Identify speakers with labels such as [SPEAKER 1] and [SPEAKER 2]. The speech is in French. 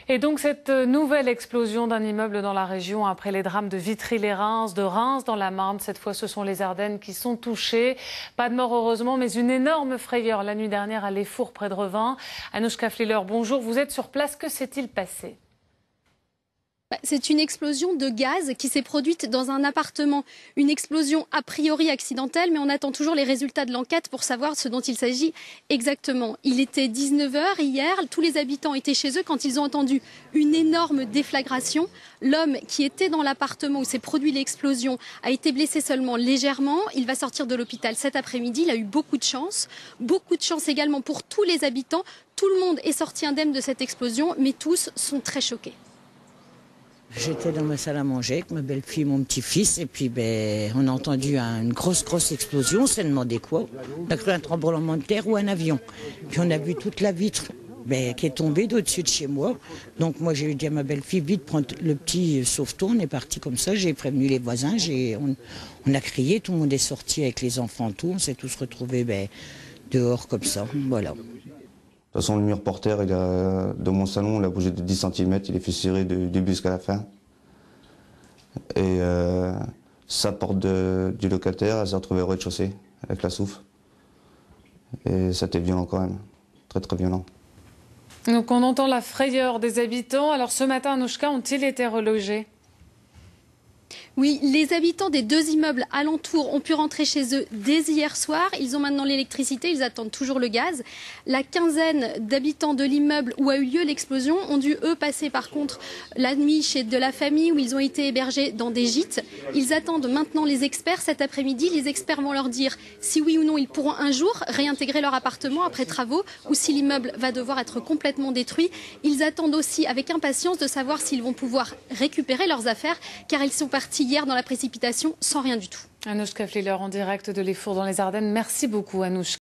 [SPEAKER 1] Et donc cette nouvelle explosion d'un immeuble dans la région après les drames de Vitry-les-Reims, de Reims dans la Marne. Cette fois, ce sont les Ardennes qui sont touchées. Pas de mort heureusement, mais une énorme frayeur la nuit dernière à Lesfour près de Revin. Anouchka Fliller, bonjour. Vous êtes sur place. Que s'est-il passé ?
[SPEAKER 2] C'est une explosion de gaz qui s'est produite dans un appartement. Une explosion a priori accidentelle, mais on attend toujours les résultats de l'enquête pour savoir ce dont il s'agit exactement. Il était 19 h hier, tous les habitants étaient chez eux quand ils ont entendu une énorme déflagration. L'homme qui était dans l'appartement où s'est produite l'explosion a été blessé seulement légèrement. Il va sortir de l'hôpital cet après-midi. Il a eu beaucoup de chance également pour tous les habitants. Tout le monde est sorti indemne de cette explosion, mais tous sont très choqués.
[SPEAKER 3] J'étais dans ma salle à manger avec ma belle-fille et mon petit-fils et puis on a entendu une grosse explosion. On s'est demandé quoi. On a cru un tremblement de terre ou un avion. Puis on a vu toute la vitre qui est tombée d'au-dessus de chez moi. Donc moi j'ai dit à ma belle-fille, vite prendre le petit sauveton. On est parti comme ça, j'ai prévenu les voisins. On a crié, tout le monde est sorti avec les enfants, tout. On s'est tous retrouvés dehors comme ça. Voilà.
[SPEAKER 4] De toute façon, le mur porteur de mon salon, il a bougé de 10 cm, il est fait serrer du début jusqu'à la fin. Et sa porte du locataire, elle s'est retrouvée au rez-de-chaussée, avec la souffle. Et c'était violent quand même, très violent.
[SPEAKER 1] Donc on entend la frayeur des habitants. Alors ce matin, Anouchka, ont-ils été relogés ?
[SPEAKER 2] Oui, les habitants des deux immeubles alentours ont pu rentrer chez eux dès hier soir. Ils ont maintenant l'électricité, ils attendent toujours le gaz. La quinzaine d'habitants de l'immeuble où a eu lieu l'explosion ont dû, eux, passer par contre la nuit chez de la famille où ils ont été hébergés dans des gîtes. Ils attendent maintenant les experts cet après-midi. Les experts vont leur dire si oui ou non ils pourront un jour réintégrer leur appartement après travaux ou si l'immeuble va devoir être complètement détruit. Ils attendent aussi avec impatience de savoir s'ils vont pouvoir récupérer leurs affaires car ils sont partis hier dans la précipitation sans rien du tout.
[SPEAKER 1] Anouchka Fliller en direct de Lesfour dans les Ardennes. Merci beaucoup Anouchka.